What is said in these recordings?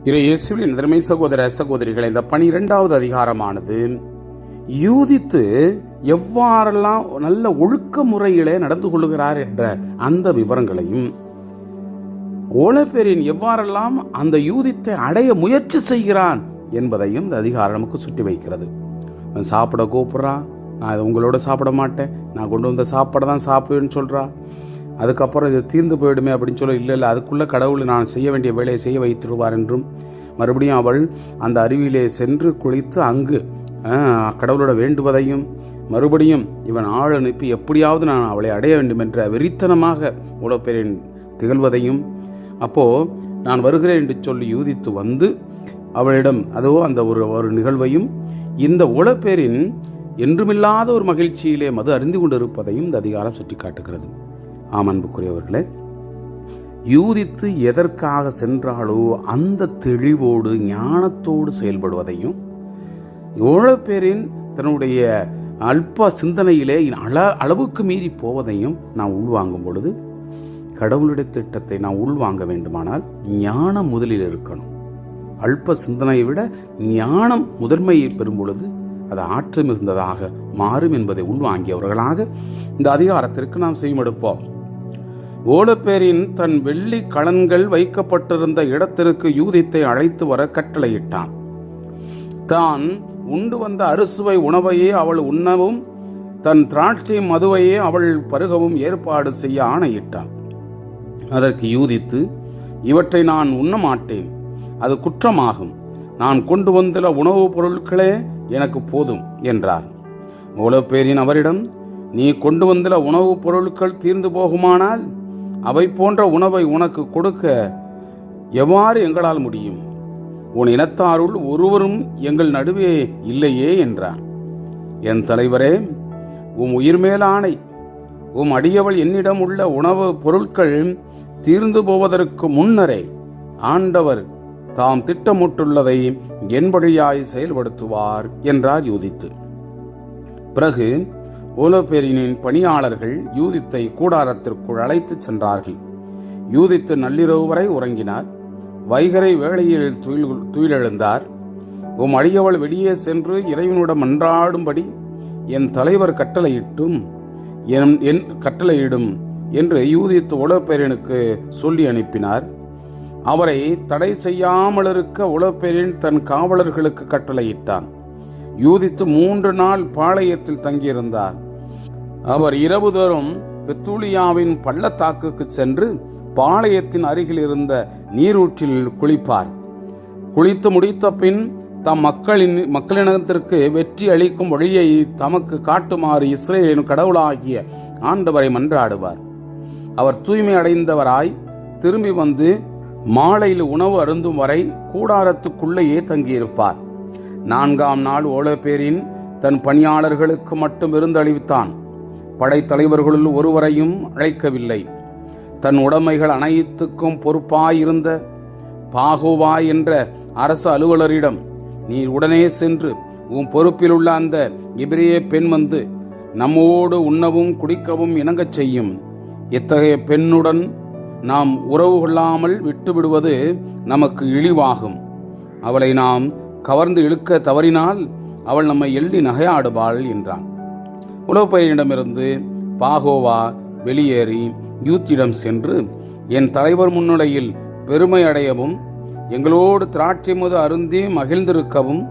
இயேசுவின் நன்மை சகோதர சகோதரிகள், இந்த 12வது அதிகாரமானது யூதித்து எவ்வாறெல்லாம் நல்ல ஒழுக்க முறையிலே நடந்து கொள்கிறார் என்ற அந்த விவரங்களையும், ஓலப்பேரின் எவ்வாறெல்லாம் அந்த யூதித்தை அடைய முயற்சி செய்கிறான் என்பதையும் இந்த அதிகாரம் நமக்கு சுட்டி வைக்கிறது. சாப்பிட கூப்பிட்றான், நான் இதை உங்களோட சாப்பிட மாட்டேன், நான் கொண்டு வந்த சாப்பாடை தான் சாப்பிடுவேன்னு சொல்கிறான். அதுக்கப்புறம் இது தீர்ந்து போயிடுமே அப்படின்னு சொல்ல, இல்லை அதுக்குள்ளே கடவுள் நான் செய்ய வேண்டிய வேலையை செய்ய வைத்திருவார் என்றும், மறுபடியும் அவள் அந்த அருவியிலே சென்று குளித்து அங்கு கடவுளோட வேண்டுவதையும், மறுபடியும் இவன் ஆள் அனுப்பி எப்படியாவது நான் அவளை அடைய வேண்டும் என்ற வெறித்தனமாக ஓலப்பேரின் திகழ்வதையும், அப்போது நான் வருகிறேன் என்று சொல்லி யூதித்து வந்து அவளிடம் அந்த ஒரு நிகழ்வையும், இந்த ஓலப்பேரின் என்றுமில்லாத ஒரு மகிழ்ச்சியிலே மது அறிந்து கொண்டிருப்பதையும் இந்த அதிகாரம் சுட்டி காட்டுகிறது. ஆம் அன்புக்குரியவர்களே, யூதித்து எதற்காக சென்றாலோ அந்த தெளிவோடு ஞானத்தோடு செயல்படுவதையும், ஓலப்பேரின் தன்னுடைய அல்ப சிந்தனையிலே அளவுக்கு மீறி போவதையும் நாம் உள்வாங்கும் பொழுது, கடவுளுடைய திட்டத்தை நாம் உள்வாங்க வேண்டுமானால் ஞானம் முதலில் இருக்கணும். அல்ப சிந்தனையை விட ஞானம் முதன்மையை பெறும் பொழுது அது ஆற்றல் மிகுந்ததாக மாறும் என்பதை உள்வாங்கியவர்களாக இந்த அதிகாரத்திற்கு நாம் செய்யமெடுப்போம். ஓலப்பேரின் தன் வெள்ளி கலன்கள் வைக்கப்பட்டிருந்த இடத்திற்கு யூதித்தை அழைத்து வர கட்டளையிட்டான். தான் உண்டு வந்த அறுசுவை உணவையே அவள் உண்ணவும், தன் திராட்சை மதுவையே அவள் பருகவும் ஏற்பாடு செய்ய ஆணையிட்டான். அதற்கு யூதித்து, இவற்றை நான் உண்ண மாட்டேன், அது குற்றமாகும், நான் கொண்டு வந்துள்ள உணவுப் பொருட்களே எனக்கு போதும் என்றார். ஓலப்பேரின் அவரிடம், நீ கொண்டு வந்துள்ள உணவுப் பொருட்கள் தீர்ந்து போகுமானால் அவை போன்ற உணவை உனக்கு கொடுக்க எவ்வாறு எங்களால் முடியும்? உன் இனத்தாருள் ஒருவரும் எங்கள் நடுவே இல்லையே என்றான். என் தலைவரே, உயிர் மேலானை, அடியவள் என்னிடம் உள்ள உணவு பொருட்கள் தீர்ந்து போவதற்கு முன்னரே ஆண்டவர் தாம் திட்டமிட்டுள்ளதை என் வழியாய் செயல்படுத்துவார் என்றார் யூதித்து. பிறகு ஓலப்பேரினின் பணியாளர்கள் யூதித்தை கூடாரத்திற்குள் அழைத்து சென்றார்கள். யூதித்து நள்ளிரவு வரை உறங்கினார். வைகரை வேளையில் துயிலெழுந்தார். அடியவள் வெளியே சென்று இறைவனிடம் மன்றாடும்படி என் தலைவர் கட்டளையிடும் என்று யூதித்து ஓலப்பேரினுக்கு சொல்லி அனுப்பினார். அவரை தடை செய்யாமல் இருக்க ஓலப்பேரின் தன் காவலர்களுக்கு கட்டளையிட்டான். யூதித்து 3 நாள் பாளையத்தில் தங்கியிருந்தார். அவர் இரவு தோறும் பெத்தூலியாவின் பள்ளத்தாக்குக்கு சென்று பாளையத்தின் அருகில் இருந்த நீரூற்றில் குளிப்பார். குளித்து முடித்த பின் தம் மக்களினத்திற்கு வெற்றி அளிக்கும் வழியை தமக்கு காட்டுமாறு இஸ்ரேலின் கடவுளாகிய ஆண்டவரை மன்றாடுவார். அவர் தூய்மை அடைந்தவராய் திரும்பி வந்து மாலையில் உணவு அருந்தும் வரை கூடாரத்துக்குள்ளேயே தங்கியிருப்பார். 4ஆம் நாள் ஓலப்பேரின் தன் பணியாளர்களுக்கு மட்டும் விருந்தளித்தான். படைத்தலைவர்களுள் ஒருவரையும் அழைக்கவில்லை. தன் உடைமைகள் அனைத்துக்கும் பொறுப்பாயிருந்த பாகோவா என்ற அரசு அலுவலரிடம், நீ உடனே சென்று உன் பொறுப்பில் உள்ள அந்த எபிரேய பெண் வந்து நம்மோடு உண்ணவும் குடிக்கவும் இணங்கச் செய்யும். இத்தகைய பெண்ணுடன் நாம் உறவு கொள்ளாமல் விட்டுவிடுவது நமக்கு இழிவாகும். அவளை நாம் கவர்ந்து இழுக்க தவறினால் அவள் நம்மை எள்ளி நகையாடுவாள் என்றான். ஓலப்பேரினிடமிருந்து பாகோவா வெளியேறி யூத்திடம் சென்று, என் தலைவர் முன்னிலையில் பெருமை அடையவும், எங்களோடு திராட்சை மது அருந்தி மகிழ்ந்திருக்கவும்,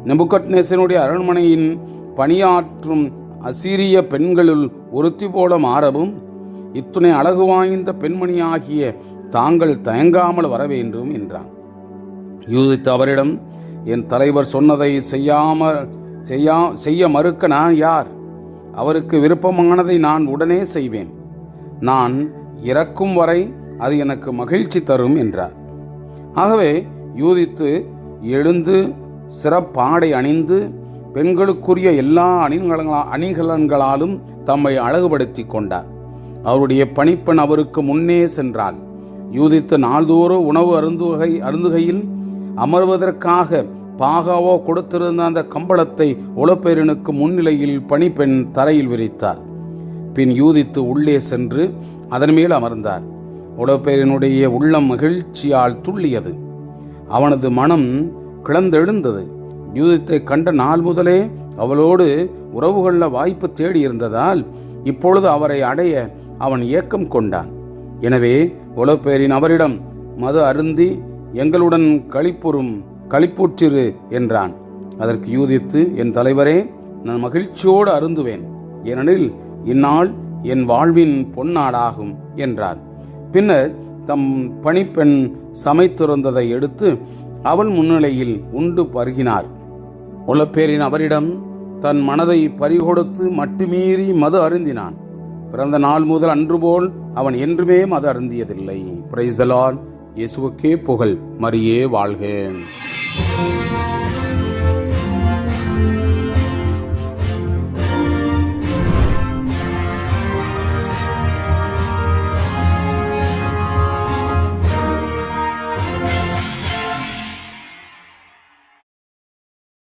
நெபுகத்நேசருடைய அரண்மனையின் பணியாற்றும் அசீரிய பெண்களுள் ஒருத்தி போல மாறவும், இத்துணை அழகு வாய்ந்த பெண்மணியாகிய தாங்கள் தயங்காமல் வர வேண்டும் என்றான். யூதித்து அவரிடம், என் தலைவர் சொன்னதை செய்ய மறுக்க நான் யார்? அவருக்கு விருப்பமானதை நான் உடனே செய்வேன். நான் இறக்கும் வரை அது எனக்கு மகிழ்ச்சி தரும் என்றார். ஆகவே யூதித்து எழுந்து சிறப்பாடை அணிந்து பெண்களுக்குரிய எல்லா அணிகலன்களாலும் தம்மை அழகுபடுத்தி கொண்டார். அவருடைய பணிப்பெண் அவருக்கு முன்னே சென்றாள். யூதித்து நாள்தோறும் உணவு அருந்துகையில் அமர்வதற்காக பாகாவோ கொடுத்திருந்த அந்த கம்பளத்தை ஓலப்பேரினுக்கு முன்னிலையில் பணிப்பெண் தரையில் விரித்தார். பின் யூதித்து உள்ளே சென்று அதன் மேல் அமர்ந்தார். ஓலப்பேரினுடைய உள்ளம் மகிழ்ச்சியால் துள்ளியது. அவனது மனம் கிளந்தெழுந்தது. யூதித்தை கண்ட நாள் முதலே அவளோடு உறவு கொள்ள வாய்ப்பு தேடி இருந்ததால் இப்பொழுது அவரை அடைய அவன் ஏக்கம் கொண்டான். எனவே ஒலோபேரின் அவரிடம், மது அருந்தி எங்களுடன் களிப்புற்றிரு என்றான். அதற்கு யூதித்து, என் தலைவரே, நான் மகிழ்ச்சியோடு அருந்துவேன், ஏனெனில் இந்நாள் என் வாழ்வின் பொன்னாடாகும் என்றார். பின்னர் தம் பணிப்பெண் சமைத்திருந்ததை எடுத்து அவள் முன்னிலையில் உண்டு பருகினார். ஒலோபேரின் அவரிடம் தன் மனதை பறிகொடுத்து மட்டுமீறி மது அருந்தினான். பிறந்த நாள் முதல் அன்று போல் அவன் என்றுமே மது அருந்தியதில்லை. Praise the Lord. இயேசுவுக்கே புகழ். மரியே வாழ்க.